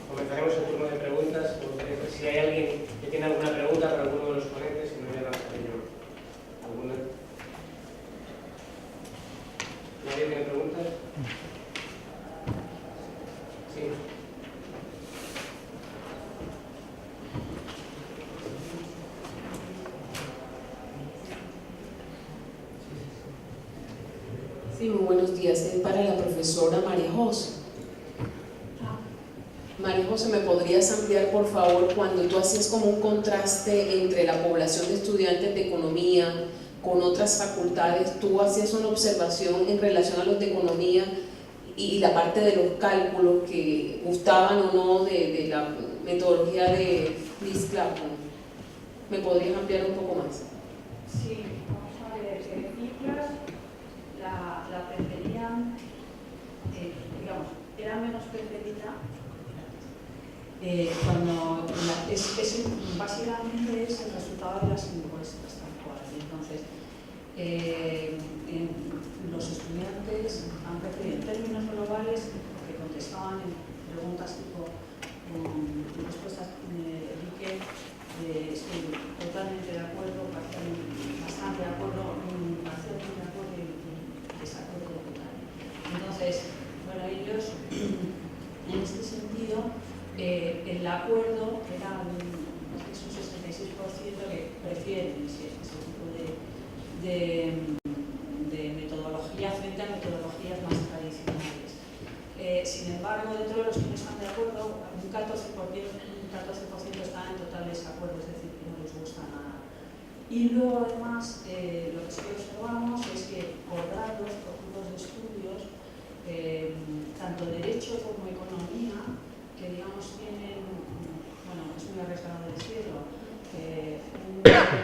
comenzaremos el turno de preguntas. Si hay alguien que tiene alguna pregunta para alguno de los ponentes, si no, ya lanzaré yo alguna. ¿Nadie tiene preguntas? Sí. Sí, muy buenos días. Es para la profesora María José. María José, ¿me podrías ampliar, por favor, cuando tú hacías como un contraste entre la población de estudiantes de economía con otras facultades? Tú hacías una observación en relación a los de economía y la parte de los cálculos que gustaban o no de la metodología de Chris Clapham. ¿Me podrías ampliar un poco más? Sí, vamos a ver, cifras la preferían, digamos, era menos preferida cuando básicamente es el resultado de las encuestas tal cual. Entonces, los estudiantes han preferido en términos globales porque contestaban en preguntas tipo respuestas Dique, estoy totalmente de acuerdo, bastante de acuerdo, parcialmente de acuerdo y desacuerdo total. Entonces, bueno, ellos en este sentido el acuerdo era un 66% que prefieren ese tipo de metodología frente a metodologías más tradicionales. Sin embargo, dentro de los que no están de acuerdo, un 14% están en total desacuerdo, es decir, que no les gusta nada. Y luego, además, lo que sí observamos es que por grados, por grupos de estudios, tanto derecho como economía, que digamos tienen, bueno, es muy arriesgado decirlo,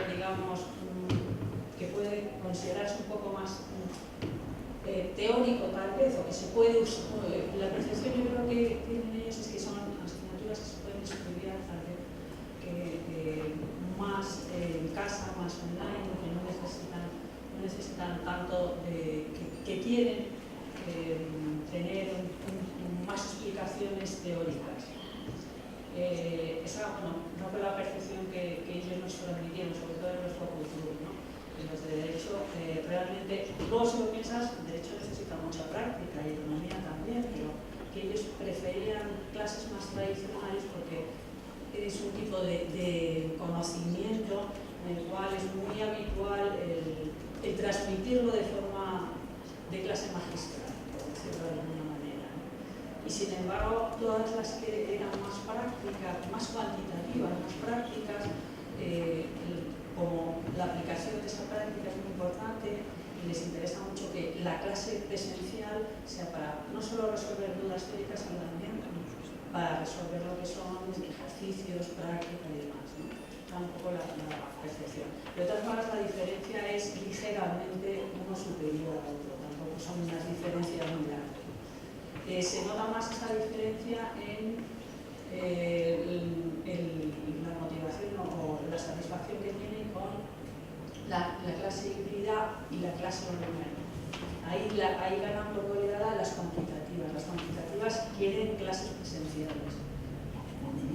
digamos, que puede considerarse un poco más teórico tal vez, o que se puede usar. La percepción yo creo que tienen ellos es que son asignaturas que se pueden estudiar tal vez que más en casa, más online, que no necesitan tanto, que quieren tener más explicaciones teóricas. Esa, bueno, no fue la percepción que ellos nos transmitieron, sobre todo en los focus group, ¿no? En los de derecho, realmente, luego si lo piensas, derecho necesita mucha práctica y economía también, pero que ellos preferían clases más tradicionales porque es un tipo de conocimiento en el cual es muy habitual el transmitirlo de forma de clase magistral, por decirlo de alguna manera, ¿no? Y sin embargo, todas las que eran más prácticas, más cuantitativas, más prácticas, como la aplicación de esa práctica es muy importante, y les interesa mucho que la clase presencial sea para no solo resolver dudas teóricas, sino también para resolver lo que son ejercicios, práctica y demás, ¿no? Está un poco la percepción. De todas maneras, la diferencia es ligeramente uno superior a otro, tampoco son unas diferencias muy grandes. Se nota más esa diferencia en la motivación o la satisfacción que tienen con la clase híbrida y la clase online. Ahí ganan por goleada las cuantitativas. Las cuantitativas quieren clases presenciales,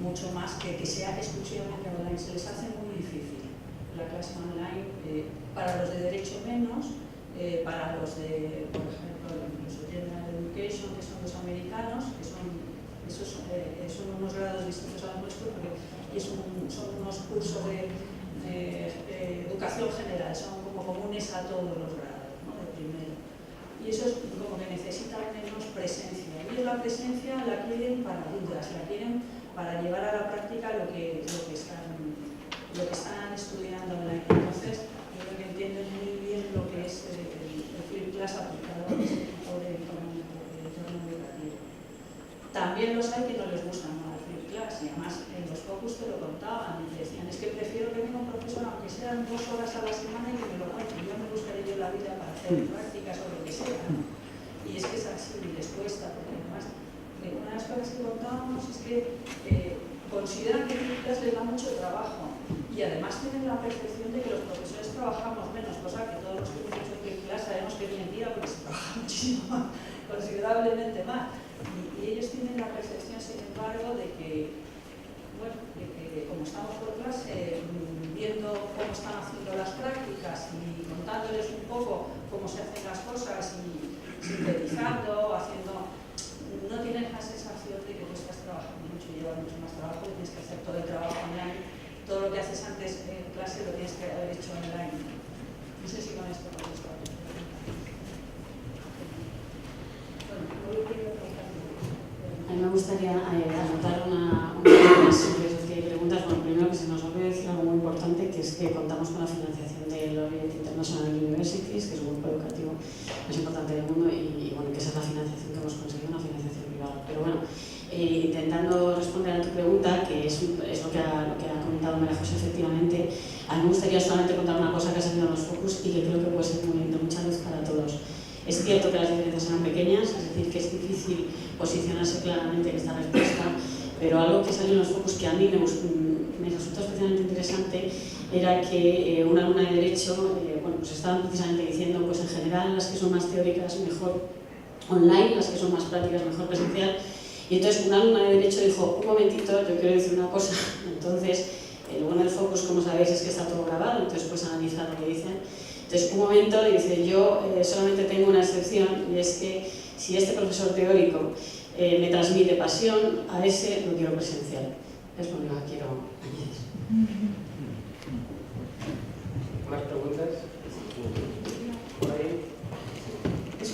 mucho más que sea exclusivamente online. Se les hace muy difícil la clase online, para los de derecho menos, para los de, por ejemplo, los de General Education, que son los americanos, que son unos grados distintos a los nuestros, porque son unos cursos de educación general, son como comunes a todos los grados, ¿no? De primero. Y eso es como que necesitan menos presencia. Ellos la presencia la quieren para dudas, la quieren para llevar a la práctica lo que están estudiando online. Entonces, yo creo que entienden muy bien lo que es el flip class aplicado a este tipo de entorno educativo. También los hay que no les gusta nada el flip class, y además en los focus te lo contaban, y decían, es que prefiero que venga un profesor, aunque sean 2 horas a la semana, y que me lo cuente. Yo me buscaré yo la vida para hacer prácticas o lo que sea, ¿no? Y es que es así, y les cuesta, porque además una de las cosas que contábamos es que consideran que el flip class les da mucho trabajo, y además tienen la percepción de que los profesores trabajamos menos, cosa que todos los que hemos hecho flip class sabemos que es mentira, porque se trabaja muchísimo más. considerablemente más. Y ellos tienen la percepción, sin embargo, de que, bueno, como estamos por clase, viendo cómo están haciendo las prácticas y contándoles un poco cómo se hacen las cosas y sintetizando, no tienes la sensación de que tú estás trabajando mucho y llevas mucho más trabajo, y tienes que hacer todo el trabajo online, todo lo que haces antes en clase lo tienes que haber hecho online. No sé si con esto contesto. Bueno, voy a preguntar. A mí me gustaría anotar unas preguntas. Bueno, primero que se nos olvidó decir algo muy importante, que es que contamos con la financiación del Orient International Universities, que es un grupo educativo más importante del mundo, y bueno, que esa es la financiación que hemos conseguido, una financiación privada. Pero bueno, intentando responder a tu pregunta, que es lo que ha comentado María José, efectivamente, a mí me gustaría solamente contar una cosa que ha salido en los focus y que creo que puede ser de mucha luz para todos. Es cierto que las diferencias eran pequeñas, es decir, que es difícil posicionarse claramente en esta respuesta, pero algo que salió en los focus que a mí me resultó especialmente interesante era que una alumna de Derecho, pues estaban precisamente diciendo, pues en general las que son más teóricas mejor online, las que son más prácticas mejor presencial, y entonces una alumna de Derecho dijo, un momentito, yo quiero decir una cosa. Entonces, lo bueno del focus, como sabéis, es que está todo grabado, entonces puedes analizar lo que dicen. Entonces, un momento dice, yo solamente tengo una excepción, y es que si este profesor teórico me transmite pasión, a ese lo quiero presencial. Es lo único que quiero añadir. ¿Más preguntas? ¿Por ahí?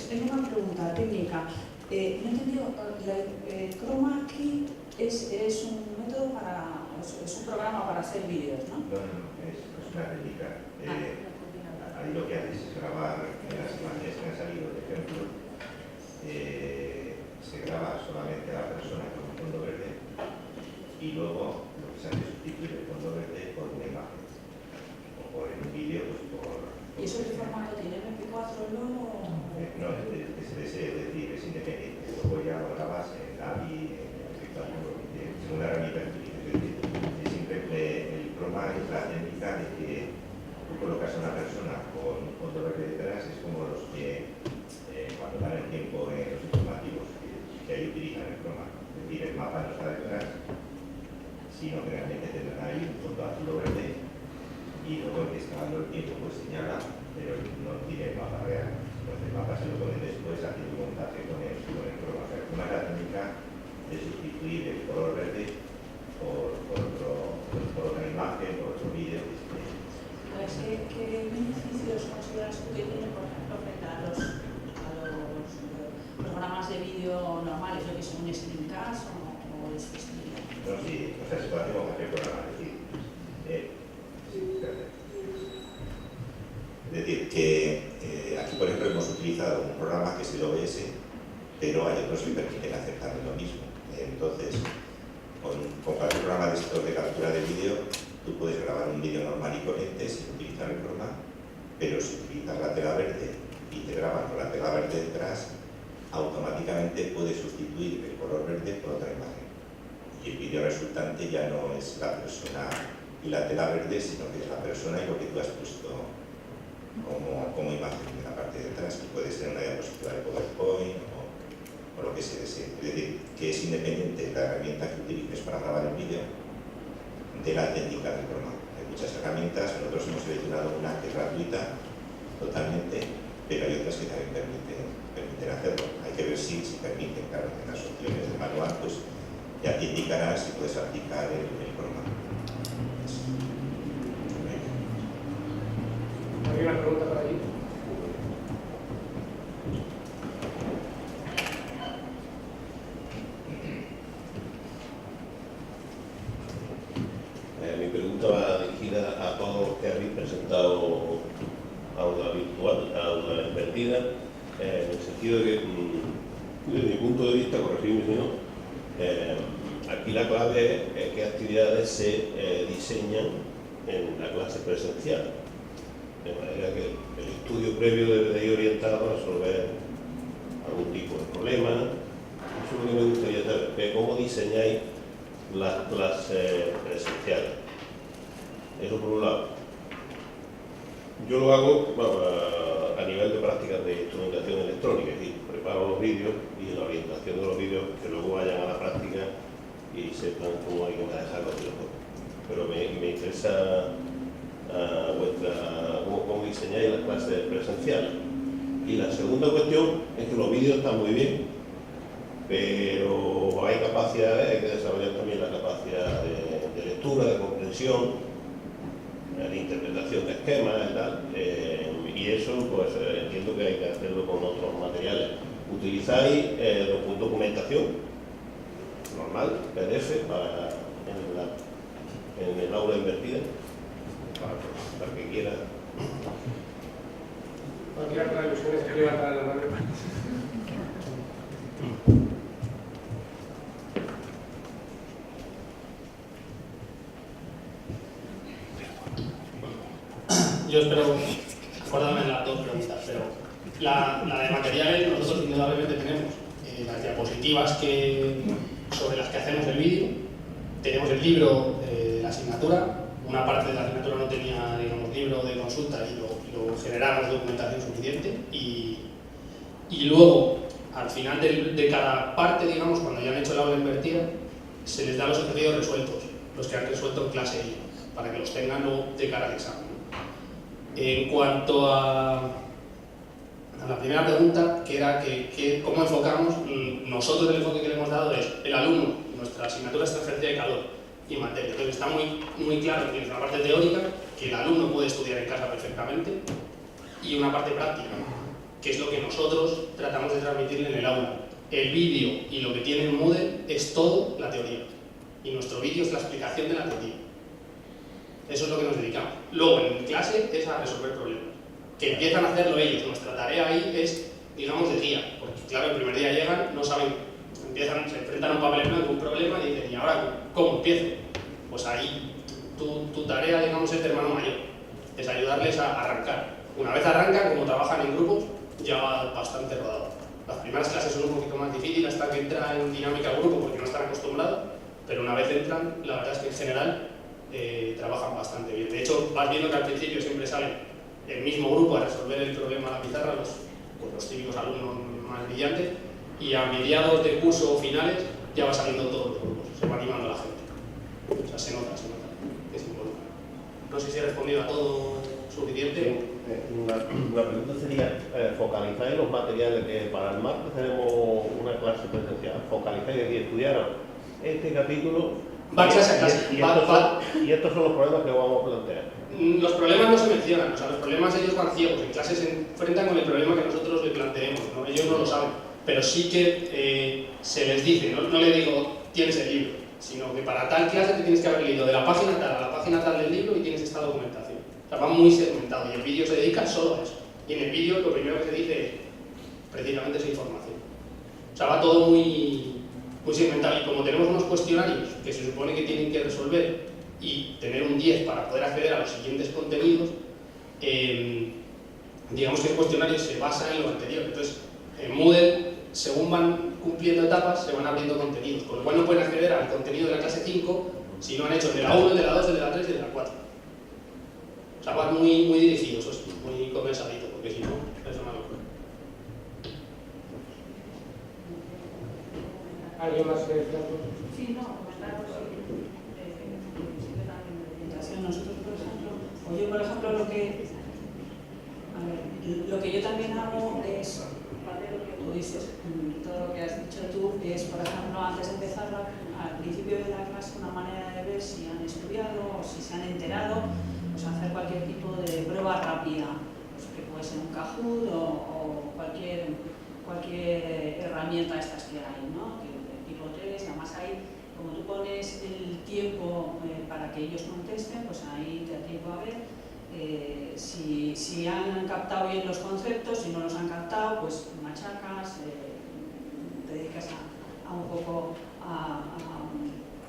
Tengo una pregunta técnica. No he entendido, Chroma Key es un método es un programa para hacer vídeos, ¿no? No, es una técnica. Ahí lo que haces es grabar las imágenes que han salido, por ejemplo, se graba solamente a la persona con un fondo verde y luego lo que se hace es sustituir el fondo verde por una imagen o por un vídeo, pues por... ¿Y eso qué formato tiene? ¿MP4 luego? No, es decir, es independiente. Luego ya lo grabas en AVI, según la herramienta que utilices. Es siempre el Chroma es la técnica de que tú colocas a una persona con un fondo verde detrás, es como los que cuando dan el tiempo en los informativos que ahí utilizan el Chroma. Es decir, el mapa no está detrás, sino que realmente tendrán ahí un fondo azul o verde y luego el que está dando el tiempo pues señala, pero no tiene el mapa real. Entonces el mapa se lo ponen después haciendo un montaje con el Chroma. O sea, es una técnica de sustituir el color verde por otra imagen, por otro vídeo. ¿Qué beneficios consideras tú que tiene, por ejemplo, frente a los programas de vídeo normales, lo que son un screencast o este estilo? No, sí, o sea, se puede hacer con cualquier programa. Es decir, que aquí, por ejemplo, hemos utilizado un programa que es el OBS, pero hay otros que permiten hacer también lo mismo. Entonces, con cualquier programa de estos de captura de vídeo, tú puedes grabar un vídeo normal y corriente sin utilizar el programa, pero si utilizas la tela verde y te grabas con la tela verde detrás, automáticamente puedes sustituir el color verde por otra imagen. Y el vídeo resultante ya no es la persona y la tela verde, sino que es la persona y lo que tú has puesto como imagen en la parte de atrás, que puede ser una diapositiva de PowerPoint o lo que se desee. Es decir, que es independiente la herramienta que utilices para grabar el vídeo de la técnica del programa. Hay muchas herramientas, nosotros hemos seleccionado una que es gratuita totalmente, pero hay otras que también permiten hacerlo. Hay que ver si permiten, claro, en las opciones de manual, pues ya te indicará si puedes aplicar el programa. ¿Hay una pregunta por allí? Mi pregunta va dirigida a todos los que habéis presentado aula virtual, aula invertida, en el sentido de que, desde mi punto de vista, corregidme si no, aquí la clave es qué actividades se diseñan en la clase presencial. De manera que el estudio previo debe de ir orientado a resolver algún tipo de problema. Eso es lo que me gustaría saber, cómo diseñáis las clases presenciales. Eso por un lado. Yo lo hago a nivel de prácticas de instrumentación electrónica, es decir, preparo los vídeos y en la orientación de los vídeos que luego vayan a la práctica y sepan cómo hay que manejar los videojuegos. Pero me interesa cómo diseñáis las clases presenciales. Y la segunda cuestión es que los vídeos están muy bien, pero hay capacidades, hay que desarrollar también la capacidad de lectura, de comprensión, de interpretación de esquemas y tal, y eso pues entiendo que hay que hacerlo con otros materiales. ¿Utilizáis documentación normal, PDF, en el aula invertida? Para que quiera. Cualquiera con alusiones que levanta la mano. Yo espero acordarme de las dos preguntas, pero la de materiales nosotros indudablemente tenemos las diapositivas sobre las que hacemos el vídeo, tenemos el libro de la asignatura, una parte de la asignatura no tenía, digamos, libro de consulta y lo generamos documentación suficiente y luego al final de cada parte, digamos, cuando ya han hecho el aula invertida, se les da los ejercicios resueltos, los que han resuelto en clase para que los tengan luego de cara al examen. En cuanto a la primera pregunta, que era cómo enfocamos, nosotros el enfoque que le hemos dado es el alumno, nuestra asignatura es transferencia de calor y materia. Entonces está muy claro que es una parte teórica, que el alumno puede estudiar en casa perfectamente, y una parte práctica, que es lo que nosotros tratamos de transmitirle en el aula. El vídeo y lo que tiene el Moodle es todo la teoría, y nuestro vídeo es la explicación de la teoría. Eso es lo que nos dedicamos. Luego, en clase, es a resolver problemas. Que empiezan a hacerlo ellos. Nuestra tarea ahí es, digamos, de guía. Porque, claro, el primer día llegan, no saben, se enfrentan a un papel en blanco, un problema, y dicen, ¿y ahora cómo empiezo? Pues ahí, tu tarea, digamos, es de hermano mayor. Es ayudarles a arrancar. Una vez arrancan, como trabajan en grupos, ya va bastante rodado. Las primeras clases son un poquito más difíciles hasta que entra en dinámica al grupo porque no están acostumbrados, pero una vez entran, la verdad es que en general trabajan bastante bien. De hecho, vas viendo que al principio siempre salen el mismo grupo a resolver el problema a la pizarra, los típicos alumnos más brillantes, y a mediados del curso o finales ya va saliendo todos los grupos, se va animando a la gente. O sea, se nota que se involucra. No sé si he respondido a todo suficiente. La pregunta sería, ¿focalizáis los materiales que para el martes tenemos una clase presencial? ¿Focalizáis de estudiar este capítulo? Va clase a clase. Y estos son los problemas que vamos a plantear. Los problemas no se mencionan, o sea, los problemas ellos van ciegos, en clase se enfrentan con el problema que nosotros les planteemos, ¿no? Ellos no lo saben, pero sí que se les dice, no le digo tienes el libro, sino que para tal clase te tienes que haber leído de la página tal a la página tal del libro y tienes esta documentación. O sea, va muy segmentado y el vídeo se dedica solo a eso. Y en el vídeo lo primero que se dice es precisamente esa información. O sea, va todo muy segmentado, y como tenemos unos cuestionarios que se supone que tienen que resolver y tener un 10 para poder acceder a los siguientes contenidos, digamos que el cuestionario se basa en lo anterior. Entonces, en Moodle, según van cumpliendo etapas, se van abriendo contenidos, con lo cual no pueden acceder al contenido de la clase 5 si no han hecho el de la 1, el de la 2, el de la 3 y el de la 4. O sea, van muy dirigidos, muy condensadito, porque si no, es una locura. ¿Alguien más que Sí, no, comentar nosotros, por ejemplo, o yo, por ejemplo, lo que yo también hago es, ¿vale? Lo que tú dices, todo lo que has dicho tú, es, por ejemplo, antes de empezar al principio de la clase, una manera de ver si han estudiado o si se han enterado, pues hacer cualquier tipo de prueba rápida, pues que puede ser un Kahoot o cualquier herramienta estas que hay, ¿no? Tipo 3, además ahí, como tú pones el tiempo para que ellos contesten, pues ahí te da tiempo a ver si han captado bien los conceptos, si no los han captado, pues machacas, te dedicas a un poco a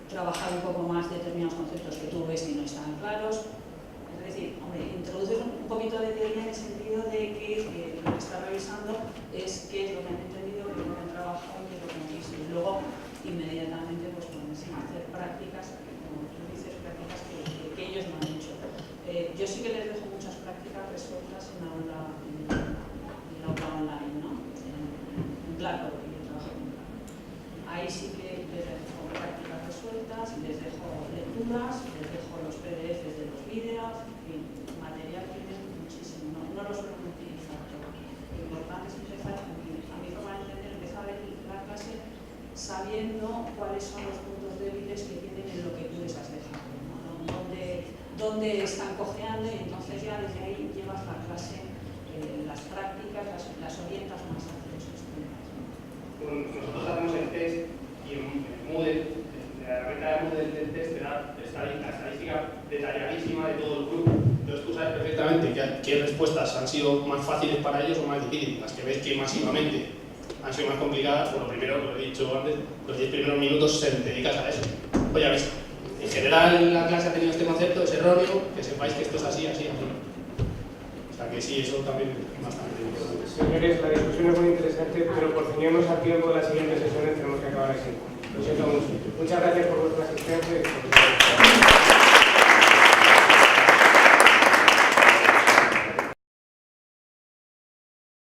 trabajar un poco más determinados conceptos que tú ves que no están claros. Es decir, hombre, introduces un poquito de teoría en el sentido de que lo que está revisando es qué es lo que han entendido, qué es lo que han trabajado y qué es lo que han visto. Y luego, inmediatamente, pues ponerse a hacer prácticas, como tú dices, prácticas que ellos no han hecho. Yo sí que les dejo muchas prácticas resueltas en aula online, ¿no? En dejo lecturas, les dejo los PDFs de los vídeos, material tienen muchísimo, no los suelo utilizar, pero lo importante es empezar, a mi forma de entender, empezar la clase sabiendo cuáles son los puntos débiles que tienen en lo que tú les has dejado, ¿no? Dónde están cojeando, y entonces ya desde ahí llevas la clase, las prácticas, las orientas más hacia los estudiantes. Nosotros hacemos el test y en Moodle, la herramienta de Moodle del test te da la estadística detalladísima de todo el grupo. Entonces tú sabes perfectamente qué respuestas han sido más fáciles para ellos o más difíciles. Las que ves que masivamente han sido más complicadas, pues lo primero, lo he dicho antes, los 10 primeros minutos se dedicas a eso. Pues ya ves, en general la clase ha tenido este concepto, es erróneo, que sepáis que esto es así, así, así. O sea que sí, eso también es bastante importante. Señores, la discusión es muy interesante, pero por ceñirnos al tiempo de las siguientes sesiones tenemos que acabar así. Lo siento mucho. Muchas gracias por vuestra asistencia y por